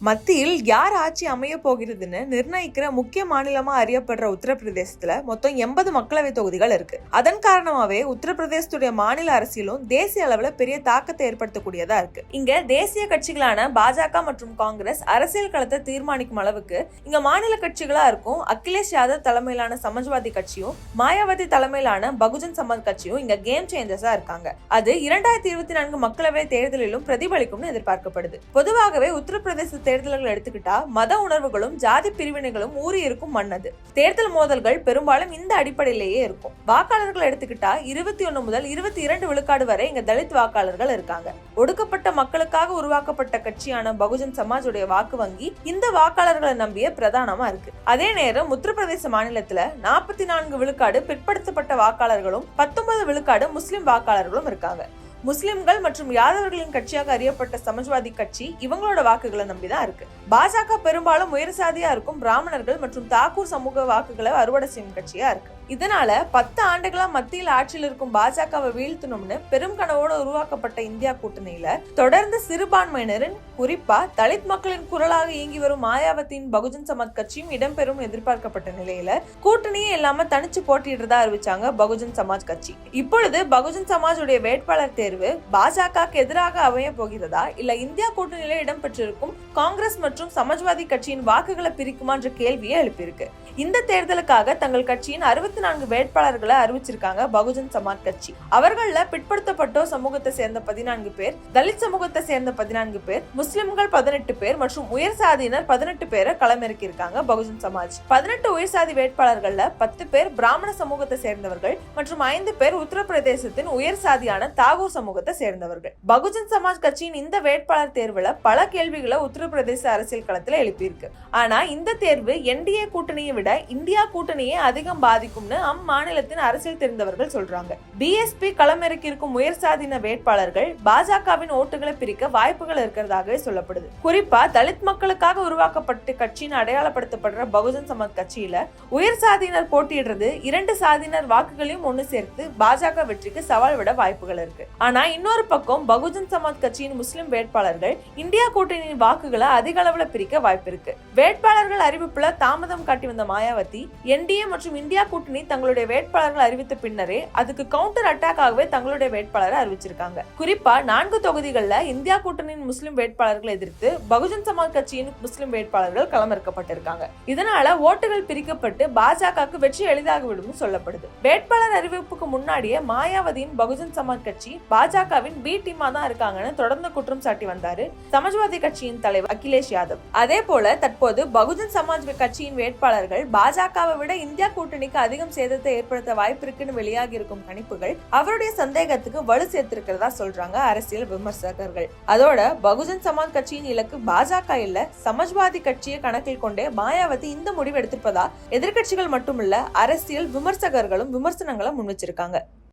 மத்தியில் யார் ஆட்சி அமைய போகிறதுன்னு நிர்ணயிக்கிற முக்கிய மாநிலமா அறியப்படுற உத்தரப்பிரதேசத்துல மொத்தம் 80 மக்களவை தொகுதிகள் இருக்கு. அதன் காரணமாவே உத்தரப்பிரதேசத்துடைய மாநில அரசியலும் தேசிய அளவுல பெரிய தாக்கத்தை ஏற்படுத்தக்கூடியதா இருக்கு. இங்க தேசிய கட்சிகளான பாஜக மற்றும் காங்கிரஸ் அரசியல் களத்தை தீர்மானிக்கும் அளவுக்கு இங்க மாநில கட்சிகளா இருக்கும் அகிலேஷ் யாதவ் தலைமையிலான சமாஜ்வாதி கட்சியும் மாயாவதி தலைமையிலான பகுஜன் சமாஜ் கட்சியும் இங்க கேம் சேஞ்சர்ஸா இருக்காங்க. அது 2024 மக்களவை தேர்தலிலும் பிரதிபலிக்கும்னு எதிர்பார்க்கப்படுது. பொதுவாகவே உத்தரப்பிரதேச தேர்தல்கள் எடுத்துக்கிட்டா மத உணர்வுகளும் ஜாதி பிரிவினைகளும் ஊறி இருக்கும் மன்னது. தேர்தல் மோதல்கள் பெரும்பாலும் இந்த அடிப்படையிலேயே இருக்கும். வாக்காளர்கள் எடுத்துக்கிட்டா 21 முதல் 22 விழுக்காடு வரை இங்க தலித் வாக்காளர்கள் இருக்காங்க. ஒடுக்கப்பட்ட மக்களுக்காக உருவாக்கப்பட்ட கட்சியான பகுஜன் சமாஜ் உடைய வாக்கு வங்கி இந்த வாக்காளர்களை நம்பிய பிரதானமா இருக்கு. அதே நேரம் உத்தரப்பிரதேச மாநிலத்துல 44 விழுக்காடு பிற்படுத்தப்பட்ட வாக்காளர்களும் 19 விழுக்காடு முஸ்லிம் வாக்காளர்களும் இருக்காங்க. முஸ்லிம்கள் மற்றும் யாதவர்களின் கட்சியாக அறியப்பட்ட சமாஜ்வாதி கட்சி இவங்களோட வாக்குகளை நம்பிதான் இருக்கு. பாஜக பெரும்பாலும் உயர் சாதியா இருக்கும் பிராமணர்கள் மற்றும் தாக்கூர் சமூக வாக்குகளை அறுவடை செய்யும் கட்சியா இருக்கு. இதனால 10 ஆண்டுகளா மத்தியில் ஆட்சியில் இருக்கும் பாஜகவை வீழ்த்தணும்னு பெரும் கனவோடு உருவாக்கப்பட்ட இந்தியா கூட்டணியில தொடர்ந்து சிறுபான்மையினரின் குறிப்பா தலித் மக்களின் குரலாக இயங்கி வரும் மாயாவதியின் பகுஜன் சமாஜ் கட்சியும் இடம்பெறும் எதிர்பார்க்கப்பட்ட நிலையில கூட்டணியே இல்லாம தனிச்சு போட்டியிடுறதா அறிவிச்சாங்க பகுஜன் சமாஜ் கட்சி. இப்பொழுது பகுஜன் சமாஜ் உடைய வேட்பாளர் தேர்வு பாஜகவுக்கு எதிராக அமைய போகிறதா இல்ல இந்தியா கூட்டணியில இடம்பெற்றிருக்கும் காங்கிரஸ் மற்றும் சமாஜ்வாதி கட்சியின் வாக்குகளை பிரிக்குமா என்ற கேள்வியை எழுப்பியிருக்கு. இந்த தேர்தலுக்காக தங்கள் கட்சியின் 64 வேட்பாளர்களை அறிவிச்சிருக்காங்க பகுஜன் சமாஜ் கட்சி. அவர்கள பிற்படுத்தப்பட்டோர் சமூகத்தை சேர்ந்த 14 பேர், தலித் சமூகத்தை சேர்ந்த 14 பேர், முஸ்லிம்கள் 18 பேர் மற்றும் உயர் சாதியினர் 18 பேரை களமிறக்கி இருக்காங்க பகுஜன் சமாஜ். 18 உயர் சாதி வேட்பாளர்கள்ல 10 பேர் பிராமண சமூகத்தை சேர்ந்தவர்கள் மற்றும் 5 பேர் உத்தரப்பிரதேசத்தின் உயர் சாதியான தாகூர் சமூகத்தை சேர்ந்தவர்கள். பகுஜன் சமாஜ் கட்சியின் இந்த வேட்பாளர் தேர்வுல பல கேள்விகளை உத்தரப்பிரதேச அரசியல் களத்துல எழுப்பியிருக்கு. ஆனா இந்த தேர்வு என்டிஏ கூட்டணியை விட இந்தியா கூட்டணியை அதிகம் பாதிக்கும்னு அம்மாநிலத்தின் அரசியல் தெரிந்தவர்கள் சொல்றாங்க. பிஎஸ்பி களமிறக்கி இருக்கும் உயர் சாதியின வேட்பாளர்கள் பாஜகவின் ஓட்டுகளை பிரிக்க வாய்ப்புகள் இருக்கிறதாகவே சொல்லப்படுது. குறிப்பா தலித் மக்களுக்காக உருவாக்கப்பட்ட கட்சியின் அடையாளப்படுத்தப்படுற பகுஜன் சமாஜ் கட்சியில உயர் சாதியினர் போட்டியிடுறது 2 சாதியினர் வாக்குகளையும் ஒண்ணு சேர்த்து பாஜக வெற்றிக்கு சவால் விட வாய்ப்புகள் இருக்கு. ஆனா இன்னொரு பக்கம் பகுஜன் சமாஜ் கட்சியின் முஸ்லிம் வேட்பாளர்கள் இந்தியா கூட்டணியின் வாக்குகளை அதிக அளவுல பிரிக்க வாய்ப்பு இருக்கு. வேட்பாளர்கள் அறிவிப்புல தாமதம் காட்டி வந்த மாயாவதி என்டிஏ மற்றும் இந்தியா கூட்டணி தங்களுடைய வேட்பாளர்கள் அறிவித்த பின்னரே அதுக்கு கவுண்டர் அட்டாக்காகவே தங்களுடைய வேட்பாளரை அறிவிச்சிருக்காங்க. குறிப்பா 4 தொகுதிகள்ல இந்தியா கூட்டணியின் முஸ்லிம் வேட்பாளர்களை எதிர்த்து பகுஜன் சமாஜ் கட்சியின் முஸ்லிம் வேட்பாளர்கள் களமிறக்கப்பட்டிருக்காங்க. இதனால ஓட்டுகள் பிரிக்கப்பட்டு பாஜகவுக்கு வெற்றி எளிதாகிவிடும் சொல்லப்படுது. வேட்பாளர் அறிவிப்புக்கு முன்னாடியே மாயாவதியின் பகுஜன் சமாஜ் கட்சி பாஜகவின் பி டீமா தான் இருக்காங்கன்னு தொடர்ந்து குற்றம் சாட்டி வந்தாரு சமாஜ்வாதி கட்சியின் தலைவர் அகிலேஷ் யாதவ். அதே போல தற்போது பகுஜன் சமாஜ் கட்சியின் வேட்பாளர்கள் பாஜகவை விட இந்தியா கூட்டணிக்கு அதிகம் சேதத்தை ஏற்படுத்த வாய்ப்பு இருக்குன்னு வெளியாகி இருக்கும் கணிப்புகள் அவருடைய சந்தேகத்துக்கு வலு சேர்த்திருக்கிறதா சொல்றாங்க அரசியல் விமர்சகர்கள். அதோட பகுஜன் சமாஜ் கட்சியின் இலக்கு பாஜக இல்ல சமாஜ்வாதி கட்சியை கணக்கில் கொண்டே மாயாவதி இந்த முடிவு எடுத்திருப்பதா எதிர்கட்சிகள் மட்டுமல்ல அரசியல் விமர்சகர்களும் விமர்சனங்களை முன்வச்சிருக்காங்க.